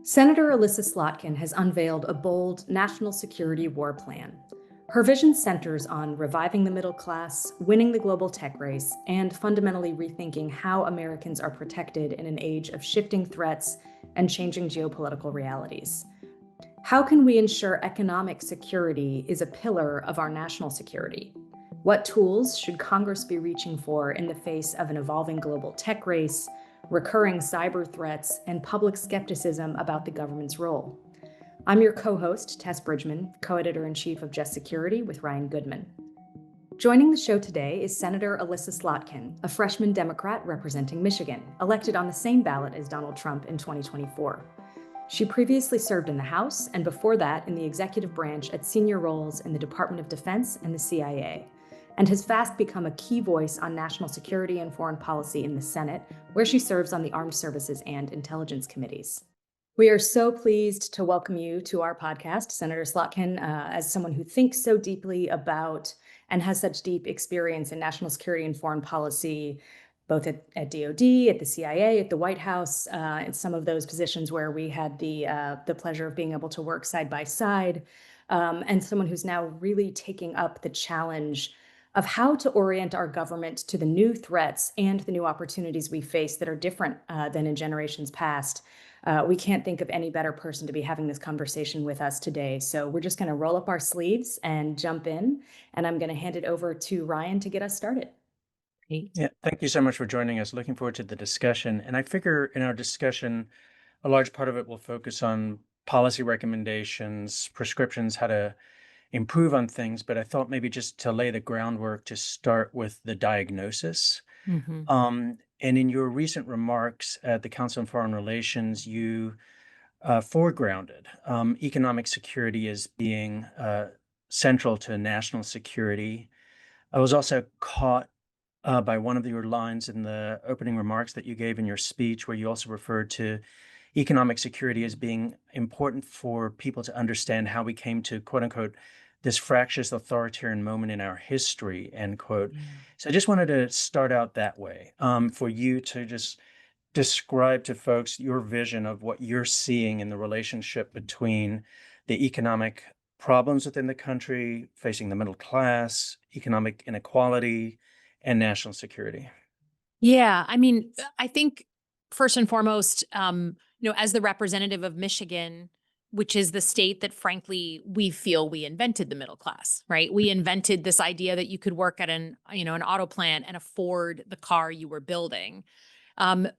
Senator Elissa Slotkin has unveiled a bold national security war plan. Her vision centers on reviving the middle class, winning the global tech race, and fundamentally rethinking how Americans are protected in an age of shifting threats and changing geopolitical realities. How can we ensure economic security is a pillar of our national security? What tools should Congress be reaching for in the face of an evolving global tech race, recurring cyber threats, and public skepticism about the government's role? I'm your co-host, Tess Bridgeman, co-editor-in-chief of Just Security with Ryan Goodman. Joining the show today is Senator Elissa Slotkin, a freshman Democrat representing Michigan, elected on the same ballot as Donald Trump in 2024. She previously served in the House and before that in the executive branch at senior roles in the Department of Defense and the CIA, and has fast become a key voice on national security and foreign policy in the Senate, where she serves on the Armed Services and Intelligence Committees. We are so pleased to welcome you to our podcast, Senator Slotkin, as someone who thinks so deeply about and has such deep experience in national security and foreign policy, both at DOD, at the CIA, at the White House, in some of those positions where we had the pleasure of being able to work side by side, and someone who's now really taking up the challenge of how to orient our government to the new threats and the new opportunities we face that are different than in generations past. We can't think of any better person to be having this conversation with us today. So we're just going to roll up our sleeves and jump in, and I'm going to hand it over to Ryan to get us started. Yeah, thank you so much for joining us. Looking forward to the discussion. And I figure in our discussion, a large part of it will focus on policy recommendations, prescriptions, how to improve on things. But I thought maybe just to lay the groundwork to start with the diagnosis. And in your recent remarks at the Council on Foreign Relations, you foregrounded economic security as being central to national security. I was also caught by one of your lines in the opening remarks that you gave in your speech, where you also referred to economic security as being important for people to understand how we came to, quote unquote, this fractious authoritarian moment in our history, end quote. Yeah. So I just wanted to start out that way, for you to just describe to folks your vision of what you're seeing in the relationship between the economic problems within the country, facing the middle class, economic inequality, and national security. Yeah, I mean, I think first and foremost, as the representative of Michigan, which is the state that, frankly, we feel we invented the middle class, right? We invented this idea that you could work at an auto plant and afford the car you were building. I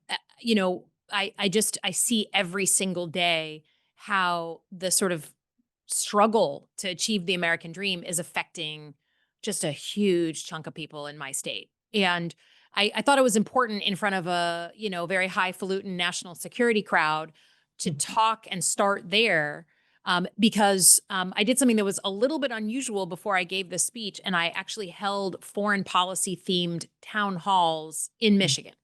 see every single day how the sort of struggle to achieve the American dream is affecting just a huge chunk of people in my state. And I thought it was important in front of a, very highfalutin national security crowd to talk and start there, because I did something that was a little bit unusual before I gave this speech, and I actually held foreign policy themed town halls in Michigan.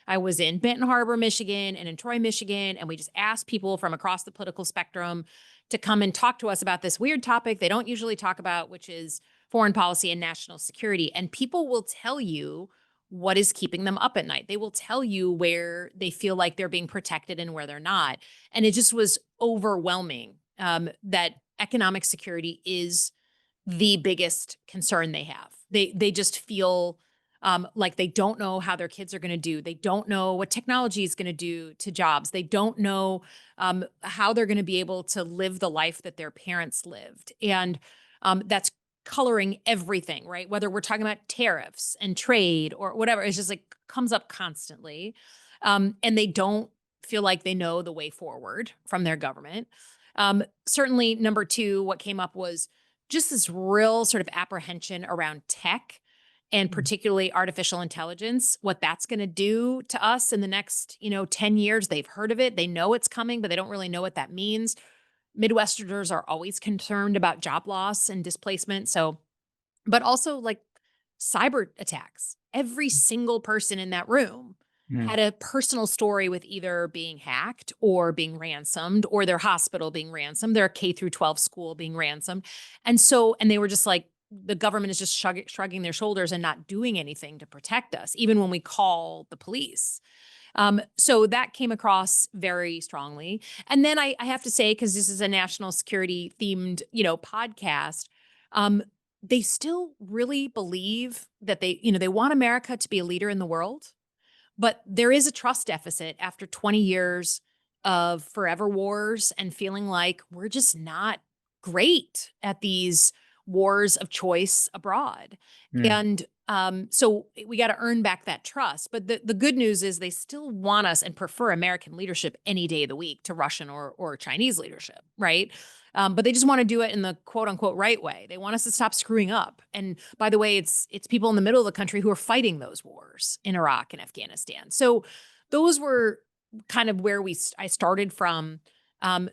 I was in Benton Harbor, Michigan, and in Troy, Michigan, and we just asked people from across the political spectrum to come and talk to us about this weird topic they don't usually talk about, which is foreign policy and national security. And people will tell you what is keeping them up at night. They will tell you where they feel like they're being protected and where they're not. And it just was overwhelming that economic security is the biggest concern they have. They just feel like they don't know how their kids are going to do. They don't know what technology is going to do to jobs. They don't know how they're going to be able to live the life that their parents lived. And that's coloring everything, right? Whether we're talking about tariffs and trade or whatever, it's just like comes up constantly. And they don't feel like they know the way forward from their government. Certainly, number two, what came up was just this real sort of apprehension around tech and particularly artificial intelligence, what that's going to do to us in the next, 10 years. They've heard of it. They know it's coming, but they don't really know what that means. Midwesterners are always concerned about job loss and displacement. So, but also like cyber attacks. Every single person in that room had a personal story with either being hacked or being ransomed or their hospital being ransomed, their K through 12 school being ransomed. And they were just like, the government is just shrugging their shoulders and not doing anything to protect us, even when we call the police. So that came across very strongly. And then I have to say, because this is a national security themed, podcast, um, they still really believe that they want America to be a leader in the world. But there is a trust deficit after 20 years of forever wars and feeling like we're just not great at these wars of choice abroad. Mm. And so we got to earn back that trust. But the good news is they still want us and prefer American leadership any day of the week to Russian or Chinese leadership, right? But they just want to do it in the quote unquote right way. They want us to stop screwing up. And by the way, it's people in the middle of the country who are fighting those wars in Iraq and Afghanistan. So those were kind of where I started from,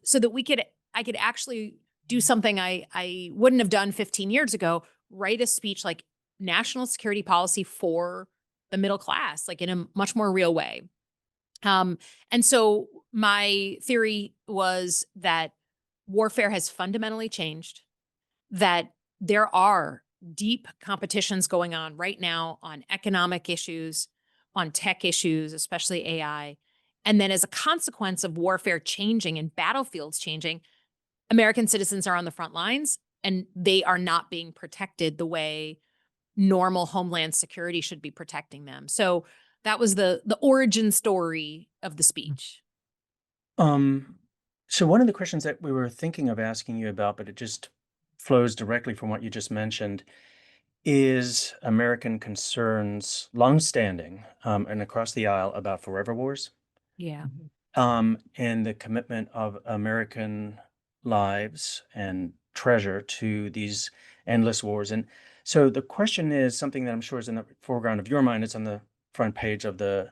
so that I could actually do something I wouldn't have done 15 years ago. Write a speech like national security policy for the middle class, like in a much more real way. And so my theory was that warfare has fundamentally changed, that there are deep competitions going on right now on economic issues, on tech issues, especially AI. And then as a consequence of warfare changing and battlefields changing, American citizens are on the front lines and they are not being protected the way normal homeland security should be protecting them. So that was the origin story of the speech. Um, so one of the questions that we were thinking of asking you about, but it just flows directly from what you just mentioned, is American concerns, longstanding, and across the aisle about forever wars, Yeah. and the commitment of American lives and treasure to these endless wars. And so the question is something that I'm sure is in the foreground of your mind. It's on the front page of the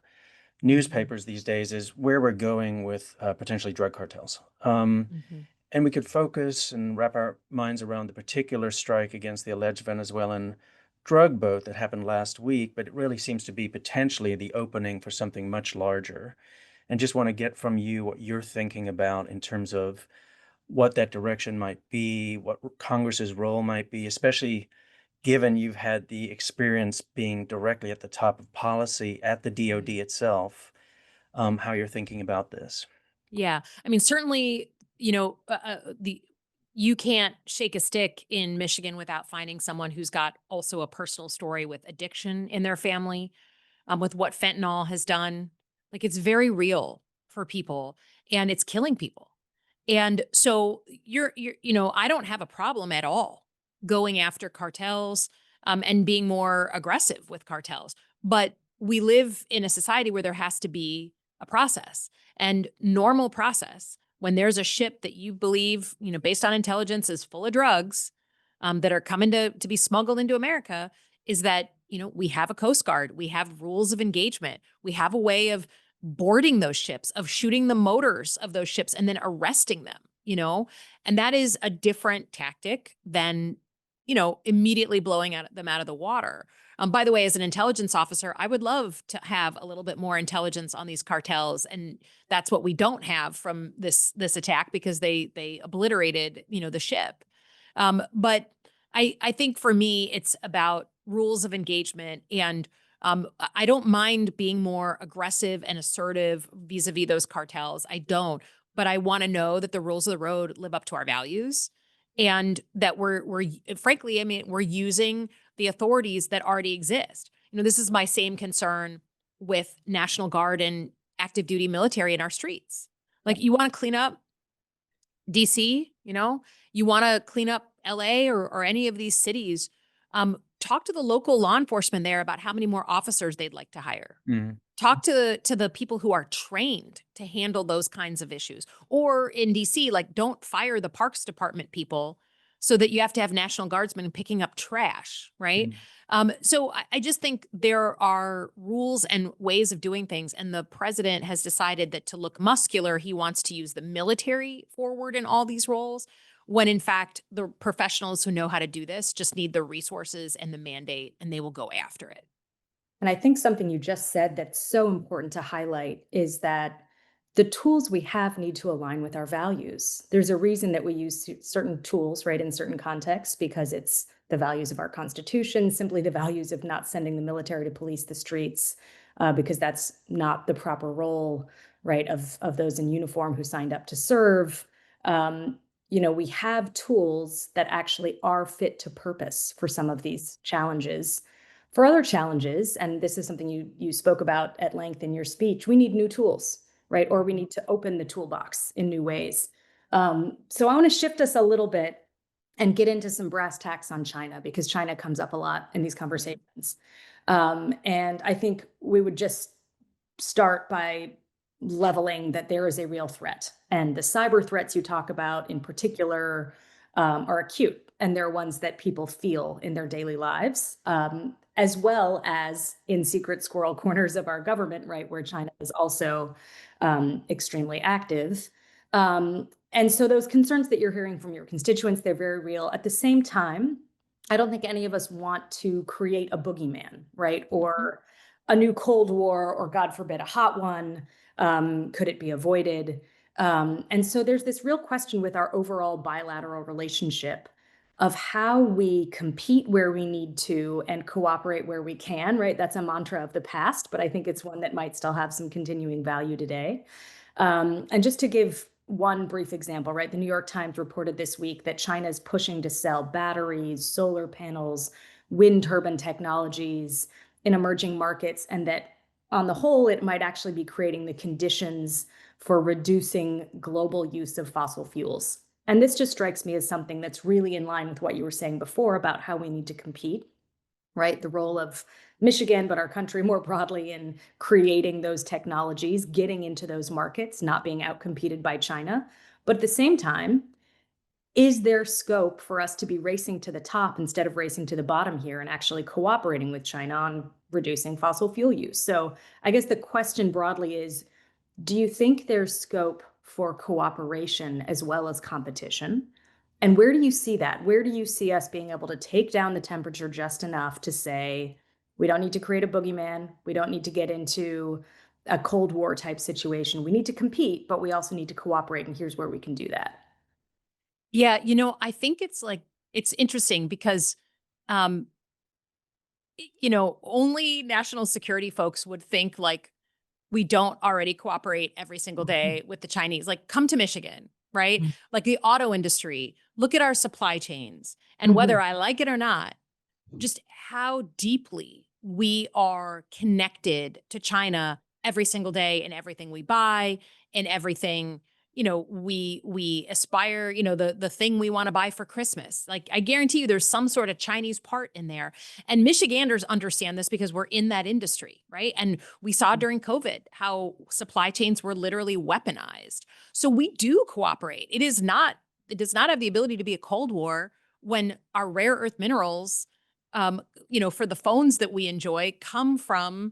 newspapers these days, is where we're going with potentially drug cartels. Mhm. And we could focus and wrap our minds around the particular strike against the alleged Venezuelan drug boat that happened last week, but it really seems to be potentially the opening for something much larger. And just want to get from you what you're thinking about in terms of what that direction might be, what Congress's role might be, especially given you've had the experience being directly at the top of policy at the DoD itself, how you're thinking about this. Yeah. I mean, certainly, the you can't shake a stick in Michigan without finding someone who's got also a personal story with addiction in their family, with what fentanyl has done. Like it's very real for people and it's killing people. And so I don't have a problem at all going after cartels, and being more aggressive with cartels. But we live in a society where there has to be a process and normal process. When there's a ship that you believe, based on intelligence is full of drugs, that are coming to be smuggled into America, is that, we have a Coast Guard, we have rules of engagement, we have a way of boarding those ships, of shooting the motors of those ships and then arresting them. And that is a different tactic than, immediately blowing them out of the water. By the way, as an intelligence officer, I would love to have a little bit more intelligence on these cartels, and that's what we don't have from this attack because they obliterated, the ship. But I think for me, it's about rules of engagement, and I don't mind being more aggressive and assertive vis-a-vis those cartels. I don't, but I want to know that the rules of the road live up to our values, and that we're frankly, I mean, we're using the authorities that already exist. This is my same concern with National Guard and active duty military in our streets. Like, you want to clean up DC, you want to clean up LA or any of these cities, talk to the local law enforcement there about how many more officers they'd like to hire. Mhm. Talk to the people who are trained to handle those kinds of issues. Or in DC, like, don't fire the Parks Department people so that you have to have National Guardsmen picking up trash, right? Mhm. So I just think there are rules and ways of doing things. And the president has decided that to look muscular, he wants to use the military forward in all these roles, when in fact, the professionals who know how to do this just need the resources and the mandate, and they will go after it. And I think something you just said that's so important to highlight is that the tools we have need to align with our values. There's a reason that we use certain tools, right, in certain contexts, because it's the values of our Constitution, simply the values of not sending the military to police the streets. because that's not the proper role, right, of those in uniform who signed up to serve. Um, we have tools that actually are fit to purpose for some of these challenges. For other challenges, and this is something you spoke about at length in your speech, we need new tools, right? Or we need to open the toolbox in new ways. So I want to shift us a little bit and get into some brass tacks on China, because China comes up a lot in these conversations. And I think we would just start by leveling that there is a real threat. And the cyber threats you talk about in particular are acute, and they're ones that people feel in their daily lives, as well as in secret squirrel corners of our government, right, where China is also extremely active. And so those concerns that you're hearing from your constituents, they're very real. At the same time, I don't think any of us want to create a boogeyman, right? Or a new Cold War, or God forbid, a hot one. Could it be avoided? And so there's this real question with our overall bilateral relationship of how we compete where we need to and cooperate where we can, right? That's a mantra of the past, but I think it's one that might still have some continuing value today. And just to give one brief example, right? The New York Times reported this week that China is pushing to sell batteries, solar panels, wind turbine technologies in emerging markets, and that on the whole, it might actually be creating the conditions for reducing global use of fossil fuels. And this just strikes me as something that's really in line with what you were saying before about how we need to compete, right? The role of Michigan, but our country more broadly, in creating those technologies, getting into those markets, not being outcompeted by China. But at the same time, is there scope for us to be racing to the top instead of racing to the bottom here and actually cooperating with China on reducing fossil fuel use? So I guess the question broadly is, do you think there's scope for cooperation as well as competition? And where do you see that? Where do you see us being able to take down the temperature just enough to say, we don't need to create a boogeyman, we don't need to get into a Cold War type situation. We need to compete, but we also need to cooperate, and here's where we can do that. Yeah, I think it's interesting because um only national security folks would think like we don't already cooperate every single day with the Chinese. Like, come to Michigan, right? Mhm. Like the auto industry, look at our supply chains. And Mhm. whether I like it or not, just how deeply we are connected to China every single day in everything we buy, in everything, we aspire, the thing we want to buy for Christmas. Like, I guarantee you there's some sort of Chinese part in there. And Michiganders understand this because we're in that industry, right? And we saw during COVID how supply chains were literally weaponized. So we do cooperate. It does not have the ability to be a Cold War when our rare earth minerals, for the phones that we enjoy, come from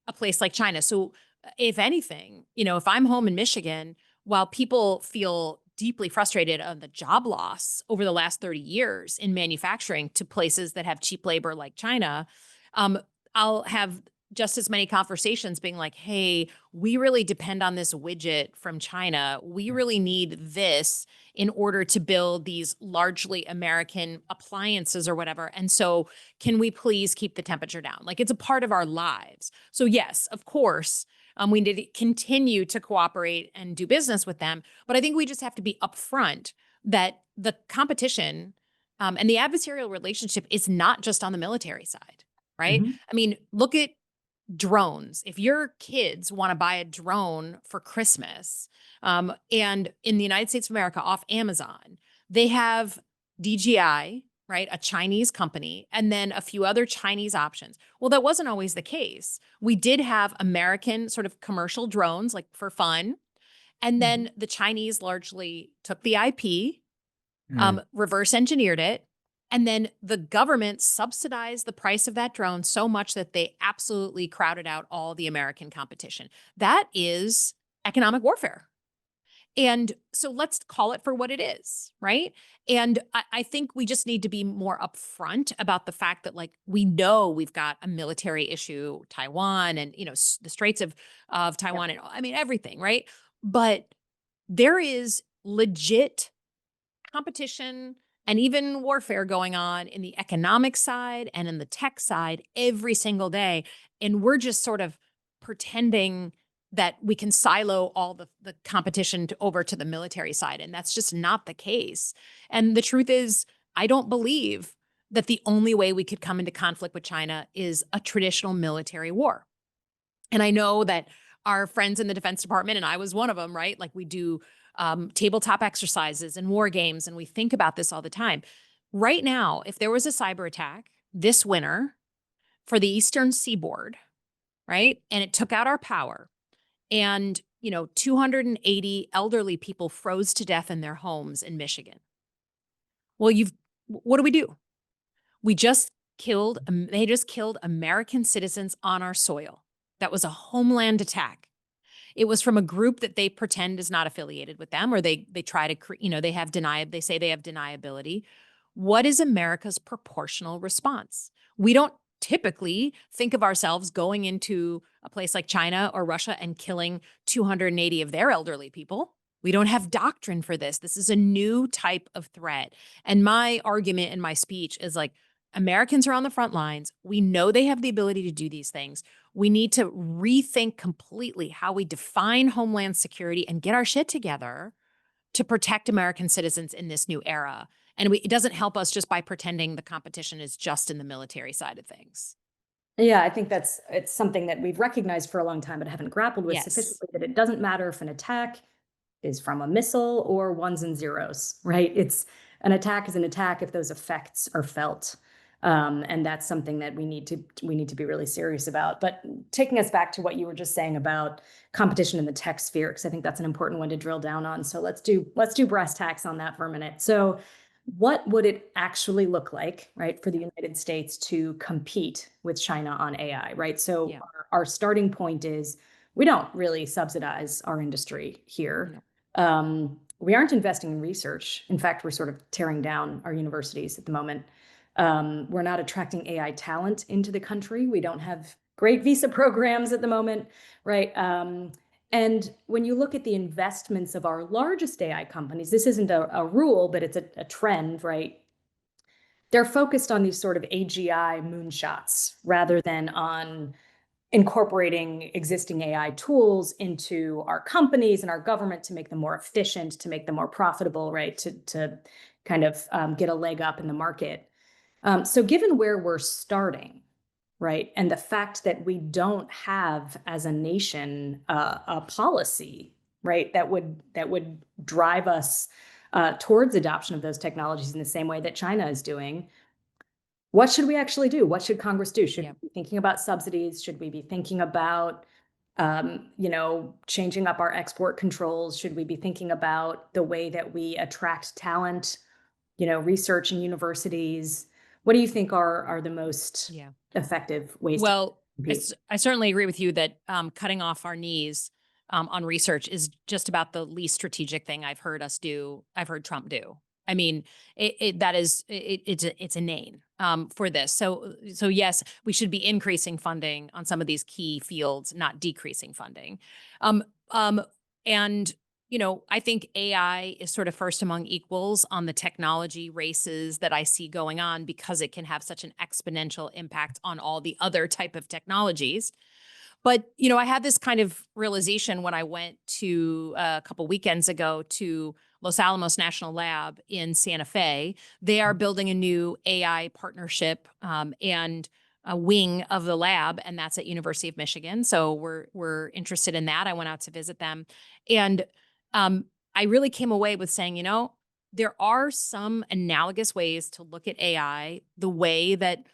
a place like China. So, if anything, if I'm home in Michigan, while people feel deeply frustrated on the job loss over the last 30 years in manufacturing to places that have cheap labor like China, um, I'll have just as many conversations being like, hey, we really depend on this widget from China. We really need this in order to build these largely American appliances or whatever. And so, can we please keep the temperature down? Like, it's a part of our lives. So, yes, of course, we need to continue to cooperate and do business with them. But I think we just have to be upfront that the competition and the adversarial relationship is not just on the military side, right? Mhm. I mean, look at drones. If your kids want to buy a drone for Christmas, and in the United States of America off Amazon, they have DJI, right? A Chinese company, and then a few other Chinese options. Well, that wasn't always the case. We did have American sort of commercial drones, like for fun. And Mhm. then the Chinese largely took the IP, Mm. reverse engineered it. And then the government subsidized the price of that drone so much that they absolutely crowded out all the American competition. That is economic warfare. And so let's call it for what it is, right? And I think we just need to be more upfront about the fact that, like, we know we've got a military issue, Taiwan, and the Straits of Yeah. Taiwan, and I mean everything, right? But there is legit competition and even warfare going on in the economic side and in the tech side every single day. And we're just sort of pretending that we can silo all the competition over to the military side. And that's just not the case. And the truth is, I don't believe that the only way we could come into conflict with China is a traditional military war. And I know that our friends in the Defense Department, and I was one of them, right? Like we do tabletop exercises and war games, and we think about this all the time. Right now, if there was a cyber attack this winter for the Eastern Seaboard, right, and it took out our power, and 280 elderly people froze to death in their homes in Michigan. Well, what do? We just they just killed American citizens on our soil. That was a homeland attack. It was from a group that they pretend is not affiliated with them, or they try to, they say they have deniability. What is America's proportional response? We don't typically think of ourselves going into a place like China or Russia and killing 280 of their elderly people. We don't have doctrine for this. This is a new type of threat. And my argument in my speech is like, Americans are on the front lines. We know they have the ability to do these things. We need to rethink completely how we define homeland security and get our shit together to protect American citizens in this new era. And it doesn't help us just by pretending the competition is just in the military side of things. Yeah, I think it's something that we've recognized for a long time, but haven't grappled with Yes. sufficiently, that it doesn't matter if an attack is from a missile or ones and zeros, right? It's an attack is an attack if those effects are felt. And that's something that we need to be really serious about. But taking us back to what you were just saying about competition in the tech sphere, because I think that's an important one to drill down on. So let's do brass tacks on that for a minute. So what would it actually look like, right, for the United States to compete with China on AI, right? So Yeah. our starting point is we don't really subsidize our industry here. We aren't investing in research. In fact, we're sort of tearing down our universities at the moment. We're not attracting AI talent into the country. We don't have great visa programs at the moment, right? And when you look at the investments of our largest AI companies, this isn't a rule, but it's a trend, right? They're focused on these sort of AGI moonshots rather than on incorporating existing AI tools into our companies and our government to make them more efficient, to make them more profitable, right? To kind of get a leg up in the market. So given where we're starting, right, and the fact that we don't have as a nation a policy, right, that would drive us towards adoption of those technologies in the same way that China is doing, what should we actually do? What should Congress do? Should we be thinking about subsidies? Should we be thinking about changing up our export controls? Should we be thinking about the way that we attract talent, research in universities? What do you think are the most effective ways Well, to compete? I certainly agree with you that cutting off our knees on research is just about the least strategic thing I've heard Trump do. I mean, it's inane for this. So yes, we should be increasing funding on some of these key fields, not decreasing funding. And I think AI is sort of first among equals on the technology races that I see going on because it can have such an exponential impact on all the other type of technologies. But, I had this kind of realization when I went to a couple weekends ago to Los Alamos National Lab in Santa Fe. They are building a new AI partnership and a wing of the lab, and that's at University of Michigan. So we're interested in that. I went out to visit them, and I really came away with saying, there are some analogous ways to look at AI the way that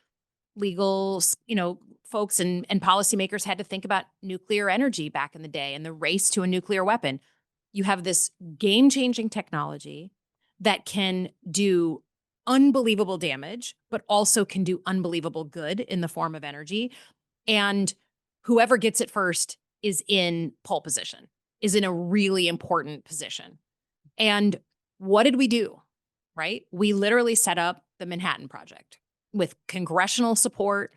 legal, folks and policymakers had to think about nuclear energy back in the day and the race to a nuclear weapon. You have this game-changing technology that can do unbelievable damage, but also can do unbelievable good in the form of energy. And whoever gets it first is in pole position, is in a really important position. And what did we do, right? We literally set up the Manhattan Project with congressional support,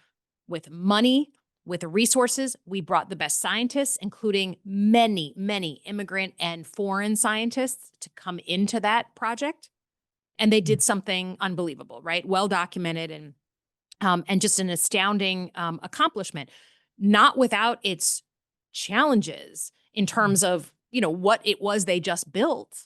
with money, with resources. We brought the best scientists, including many, many immigrant and foreign scientists, to come into that project. And they did something unbelievable, right? Well documented and just an astounding accomplishment, not without its challenges in terms of, what it was they just built.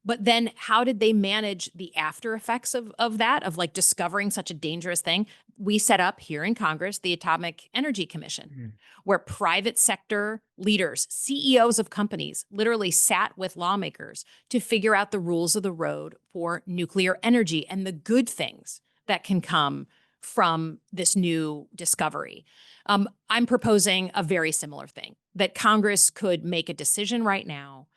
But then how did they manage the after effects of that, of like discovering such a dangerous thing? We set up here in Congress the Atomic Energy Commission, Mhm. where private sector leaders, CEOs of companies, literally sat with lawmakers to figure out the rules of the road for nuclear energy and the good things that can come from this new discovery. I'm proposing a very similar thing, that Congress could make a decision right now,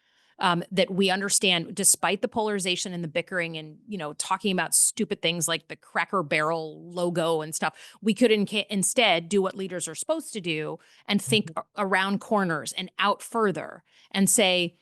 that we understand, despite the polarization and the bickering and, talking about stupid things like the Cracker Barrel logo and stuff, we could instead do what leaders are supposed to do and think around corners and out further and say,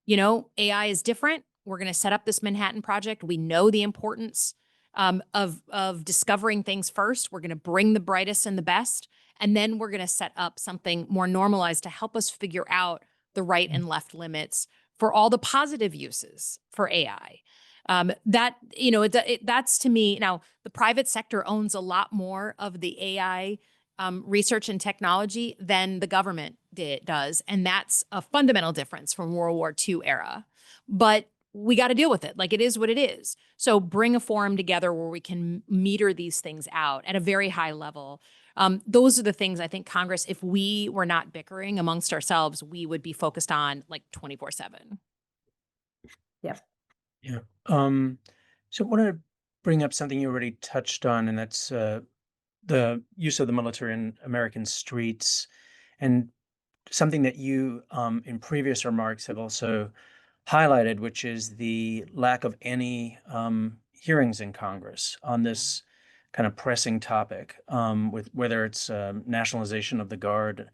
AI is different. We're going to set up this Manhattan Project. We know the importance of discovering things first. We're going to bring the brightest and the best, and then we're going to set up something more normalized to help us figure out the right and left limits for all the positive uses for AI. That's to me. Now, the private sector owns a lot more of the AI research and technology than the government does. And that's a fundamental difference from World War II era. But we got to deal with it. Like, it is what it is. So bring a forum together where we can meter these things out at a very high level. Those are the things I think Congress, if we were not bickering amongst ourselves, we would be focused on like 24/7. Yeah. Yeah. So I want to bring up something you already touched on, and that's the use of the military in American streets, and something that you, in previous remarks, have also highlighted, which is the lack of any hearings in Congress on this kind of pressing topic, with whether it's nationalization of the Guard,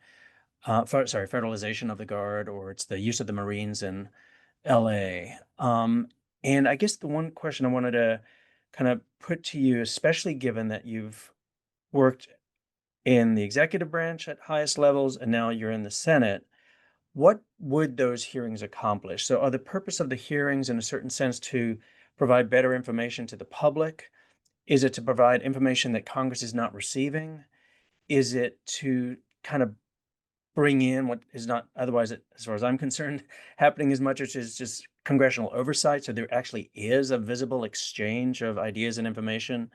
federalization of the Guard, or it's the use of the Marines in LA. And I guess the one question I wanted to kind of put to you, especially given that you've worked in the executive branch at highest levels and now you're in the Senate, what would those hearings accomplish? So, are the purpose of the hearings, in a certain sense, to provide better information to the public? Is it to provide information that Congress is not receiving? Is it to kind of bring in what is not otherwise, as far as I'm concerned, happening as much, as is just congressional oversight? So there actually is a visible exchange of ideas and information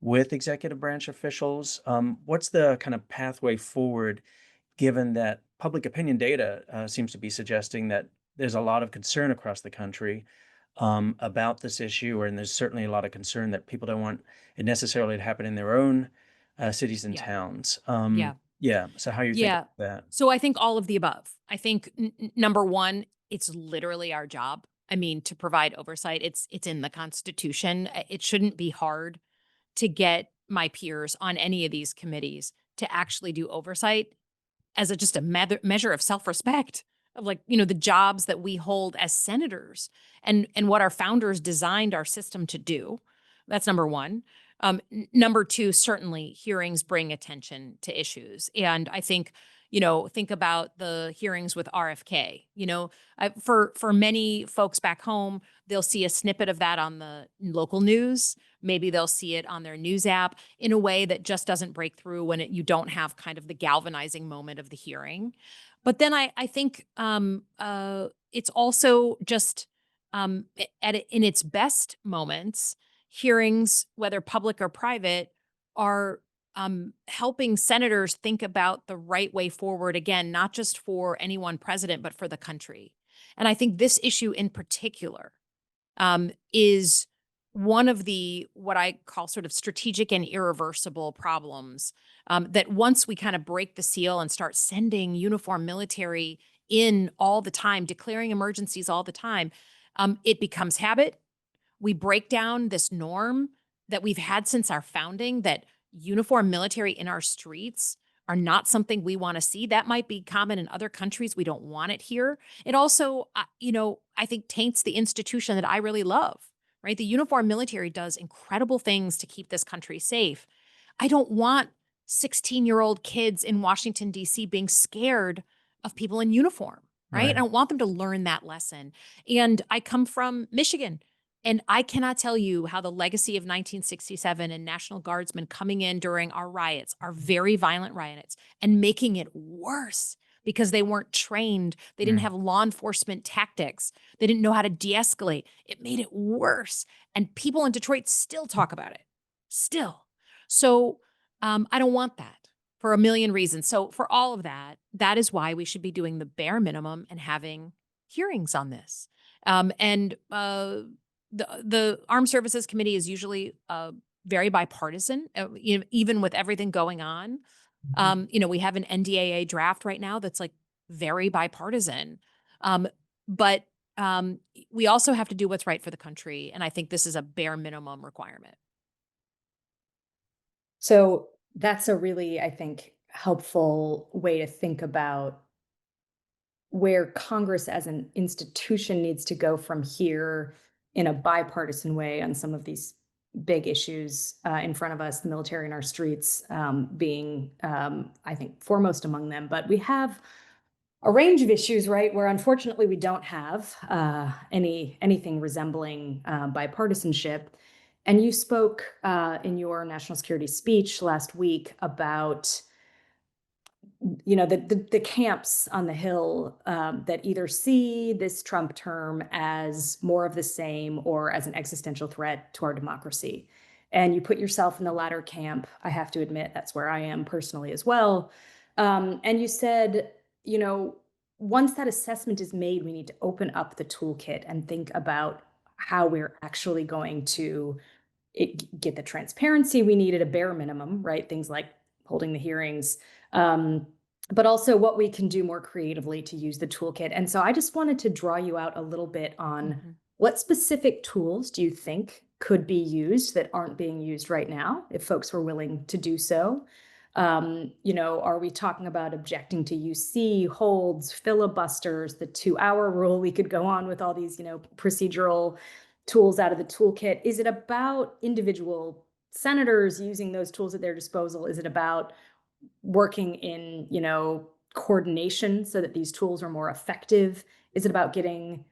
with executive branch officials. What's the kind of pathway forward, given that public opinion data seems to be suggesting that there's a lot of concern across the country about this issue, and there's certainly a lot of concern that people don't want it necessarily to happen in their own cities and Yeah. towns. Yeah. Yeah. So how you think Yeah. about that? So I think all of the above. I think number one, it's literally our job. I mean, to provide oversight. It's in the Constitution. It shouldn't be hard to get my peers on any of these committees to actually do oversight as just a measure of self-respect, of like, the jobs that we hold as senators and what our founders designed our system to do. That's number one. Number two, certainly hearings bring attention to issues. And I think, think about the hearings with RFK. For many folks back home, they'll see a snippet of that on the local news. Maybe they'll see it on their news app in a way that just doesn't break through when you don't have kind of the galvanizing moment of the hearing. But then I think it's also just in its best moments, hearings, whether public or private, are helping senators think about the right way forward, again, not just for any one president, but for the country. And I think this issue in particular is one of the what I call sort of strategic and irreversible problems, that once we kind of break the seal and start sending uniform military in all the time, declaring emergencies all the time, it becomes habit. We break down this norm that we've had since our founding, that uniform military in our streets are not something we want to see. That might be common in other countries. We don't want it here. It also, I think taints the institution that I really love, right? The uniform military does incredible things to keep this country safe. I don't want 16-year-old kids in Washington, D.C. being scared of people in uniform, right? I Right. don't want them to learn that lesson. And I come from Michigan. And I cannot tell you how the legacy of 1967 and National Guardsmen coming in during our riots, our very violent riots, and making it worse because they weren't trained. They didn't Mm. have law enforcement tactics. They didn't know how to de-escalate. It made it worse. And people in Detroit still talk about it. Still. So I don't want that for a million reasons. So for all of that, that is why we should be doing the bare minimum and having hearings on this. The Armed Services Committee is usually very bipartisan, even with everything going on. We have an NDAA draft right now that's like very bipartisan. But we also have to do what's right for the country. And I think this is a bare minimum requirement. So that's a really, I think, helpful way to think about where Congress as an institution needs to go from here in a bipartisan way on some of these big issues in front of us, the military in our streets being, I think, foremost among them. But we have a range of issues, right, where unfortunately we don't have anything resembling bipartisanship. And you spoke in your national security speech last week about the camps on the Hill that either see this Trump term as more of the same or as an existential threat to our democracy. And you put yourself in the latter camp. I have to admit, that's where I am personally as well. And you said, once that assessment is made, we need to open up the toolkit and think about how we're actually going to get the transparency we need at a bare minimum, right? Things like holding the hearings, but also what we can do more creatively to use the toolkit. And so I just wanted to draw you out a little bit on what specific tools do you think could be used that aren't being used right now, if folks were willing to do so? Are we talking about objecting to UC, holds, filibusters, the 2-hour rule? We could go on with all these, procedural tools out of the toolkit. Is it about individual senators using those tools at their disposal? Is it about working in, coordination so that these tools are more effective? Is it about getting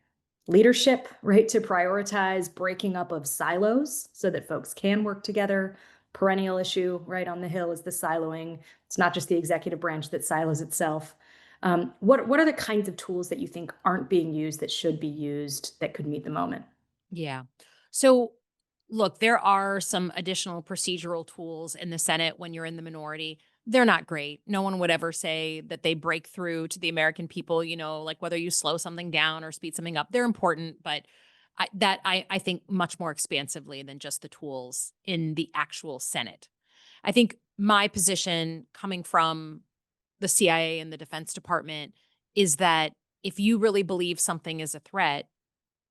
leadership, right, to prioritize breaking up of silos so that folks can work together? Perennial issue right on the Hill is the siloing. It's not just the executive branch that silos itself. What are the kinds of tools that you think aren't being used that should be used that could meet the moment? Yeah. So, look, there are some additional procedural tools in the Senate when you're in the minority. They're not great. No one would ever say that they break through to the American people, like whether you slow something down or speed something up. They're important, but I think much more expansively than just the tools in the actual Senate. I think my position coming from the CIA and the Defense Department is that if you really believe something is a threat,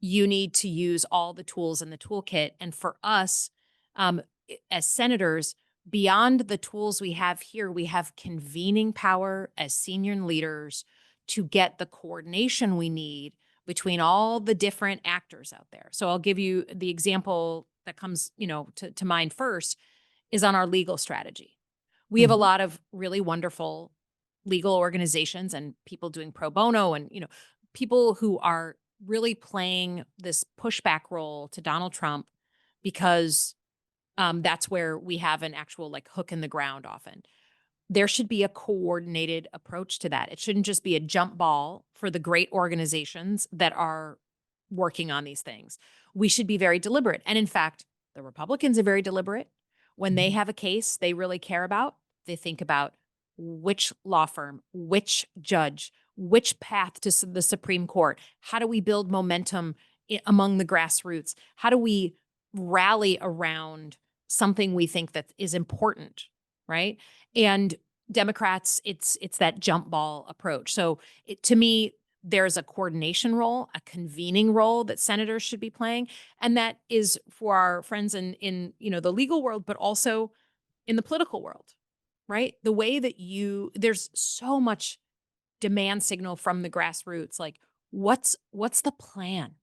you need to use all the tools in the toolkit. And for us, as senators, beyond the tools we have here, we have convening power as senior leaders to get the coordination we need between all the different actors out there. So I'll give you the example that comes, to mind first is on our legal strategy. We have a Mhm. lot of really wonderful legal organizations and people doing pro bono and, people who are really playing this pushback role to Donald Trump because that's where we have an actual like hook in the ground often. There should be a coordinated approach to that. It shouldn't just be a jump ball for the great organizations that are working on these things. We should be very deliberate. And in fact, the Republicans are very deliberate. When they have a case they really care about, they think about which law firm, which judge, which path to the Supreme Court. How do we build momentum among the grassroots? How do we rally around something we think that is important, right? And Democrats, it's that jump ball approach. So to me, there's a coordination role, a convening role that senators should be playing, and that is for our friends in the legal world, but also in the political world, right? The way that there's so much demand signal from the grassroots, like what's the plan?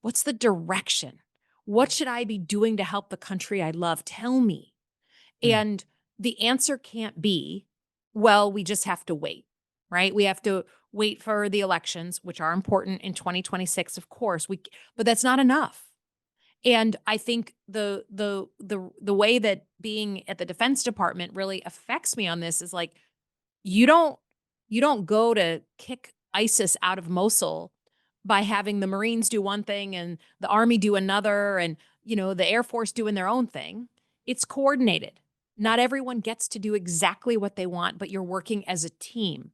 What's the direction? What should I be doing to help the country I love? Tell me. Mm. And the answer can't be, well, we just have to wait, right? We have to wait for the elections, which are important in 2026, of course. But that's not enough. And I think the way that being at the Defense Department really affects me on this is like, you don't You don't go to kick ISIS out of Mosul by having the Marines do one thing and the Army do another and, the Air Force doing their own thing. It's coordinated. Not everyone gets to do exactly what they want, but you're working as a team.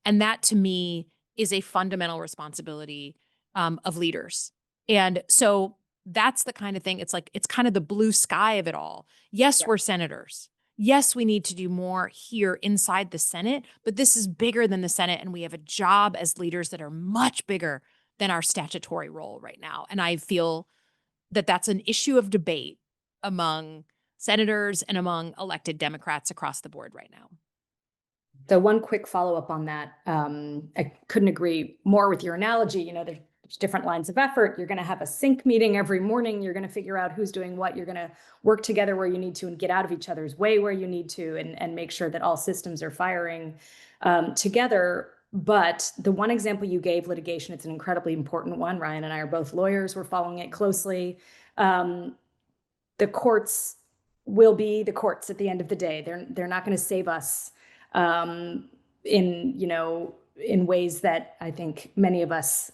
And that to me is a fundamental responsibility of leaders. And so that's the kind of thing. It's like, it's kind of the blue sky of it all. Yes, Yeah. we're senators. Yes, we need to do more here inside the Senate, but this is bigger than the Senate. And we have a job as leaders that are much bigger than our statutory role right now. And I feel that that's an issue of debate among senators and among elected Democrats across the board right now. So one quick follow-up on that. I couldn't agree more with your analogy. There's different lines of effort. You're going to have a sync meeting every morning. You're going to figure out who's doing what. You're going to work together where you need to and get out of each other's way where you need to, and make sure that all systems are firing together. But the one example you gave, litigation, it's an incredibly important one. Ryan and I are both lawyers. We're following it closely. The courts will be the courts at the end of the day. They're not going to save us in ways that I think many of us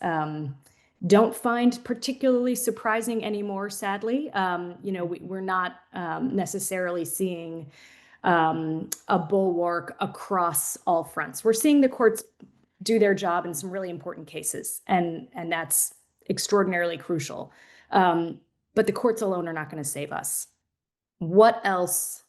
don't find particularly surprising anymore. Sadly, we're not necessarily seeing a bulwark across all fronts. We're seeing the courts do their job in some really important cases, and that's extraordinarily crucial. But the courts alone are not going to save us. What else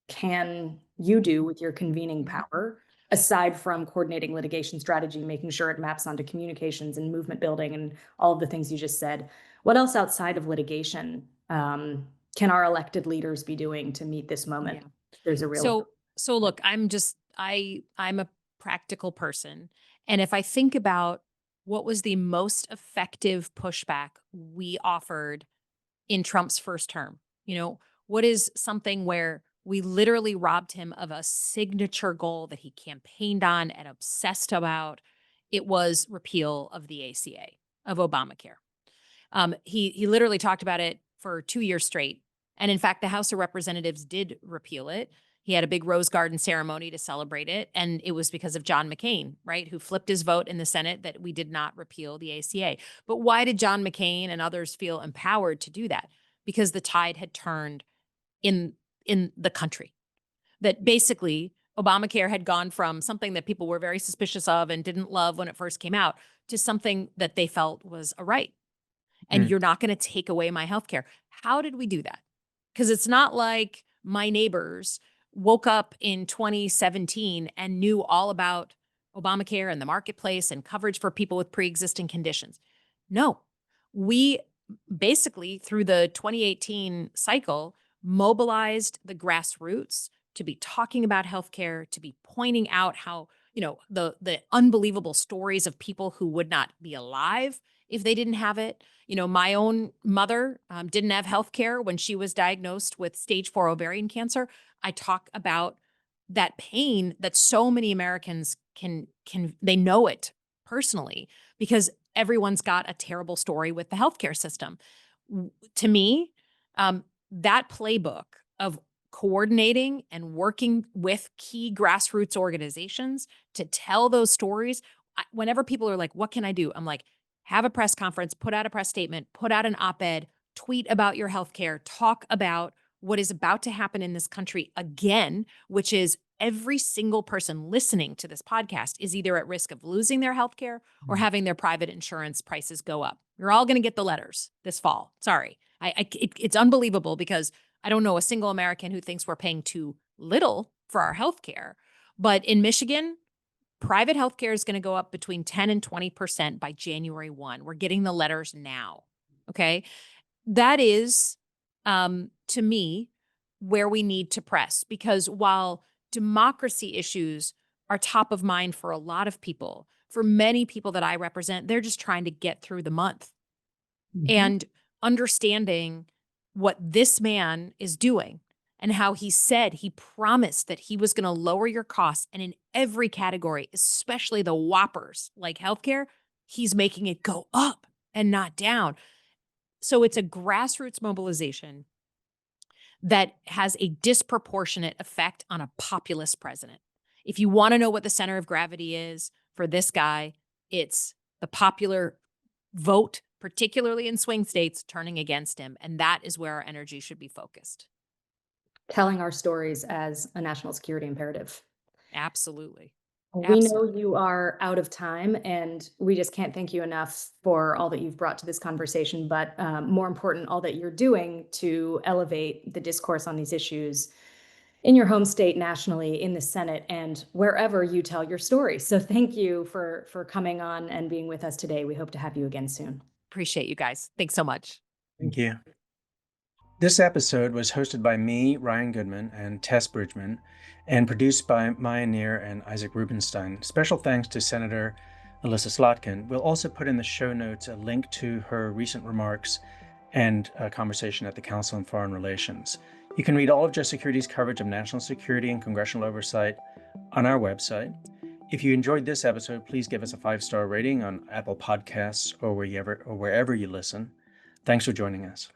can you do with your convening power aside from coordinating litigation strategy, making sure it maps onto communications and movement building and all of the things you just said? What else outside of litigation can our elected leaders be doing to meet this moment? Yeah. There's a real So look, I'm a practical person. And if I think about what was the most effective pushback we offered in Trump's first term, what is something where we literally robbed him of a signature goal that he campaigned on and obsessed about? It was repeal of the ACA, of Obamacare. He literally talked about it for 2 years straight. And in fact, the House of Representatives did repeal it. He had a big Rose Garden ceremony to celebrate it. And it was because of John McCain, right, who flipped his vote in the Senate that we did not repeal the ACA. But why did John McCain and others feel empowered to do that? Because the tide had turned in the country. That basically Obamacare had gone from something that people were very suspicious of and didn't love when it first came out to something that they felt was a right. And you're not going to take away my health care. How did we do that? Because it's not like my neighbors woke up in 2017 and knew all about Obamacare and the marketplace and coverage for people with pre-existing conditions. No, we basically through the 2018 cycle mobilized the grassroots to be talking about healthcare, to be pointing out how, the unbelievable stories of people who would not be alive if they didn't have it. My own mother didn't have health care when she was diagnosed with stage 4 ovarian cancer. I talk about that pain that so many Americans they know it personally because everyone's got a terrible story with the healthcare system. To me, that playbook of coordinating and working with key grassroots organizations to tell those stories, whenever people are like, what can I do? I'm like, have a press conference, put out a press statement, put out an op-ed, tweet about your healthcare, talk about what is about to happen in this country again, which is every single person listening to this podcast is either at risk of losing their healthcare or having their private insurance prices go up. You're all going to get the letters this fall. Sorry. It's unbelievable because I don't know a single American who thinks we're paying too little for our healthcare. But in Michigan, private healthcare is going to go up between 10 and 20% by January 1. We're getting the letters now. Okay. That is, to me, where we need to press because while democracy issues are top of mind for a lot of people, for many people that I represent, they're just trying to get through the month. And understanding what this man is doing and how he said he promised that he was going to lower your costs. And in every category, especially the whoppers like healthcare, he's making it go up and not down. So it's a grassroots mobilization that has a disproportionate effect on a populist president. If you want to know what the center of gravity is for this guy, it's the popular vote, particularly in swing states, turning against him. And that is where our energy should be focused. Telling our stories as a national security imperative. Absolutely. We know Absolutely. you are out of time, and we just can't thank you enough for all that you've brought to this conversation, but more important, all that you're doing to elevate the discourse on these issues in your home state, nationally, in the Senate, and wherever you tell your story. So thank you for coming on and being with us today. We hope to have you again soon. Appreciate you guys. Thanks so much. Thank you. This episode was hosted by me, Ryan Goodman, and Tess Bridgeman, and produced by Maya Neer and Isaac Rubenstein. Special thanks to Senator Elissa Slotkin. We'll also put in the show notes a link to her recent remarks and a conversation at the Council on Foreign Relations. You can read all of Just Security's coverage of national security and congressional oversight on our website. If you enjoyed this episode, please give us a 5-star rating on Apple Podcasts or wherever you listen. Thanks for joining us.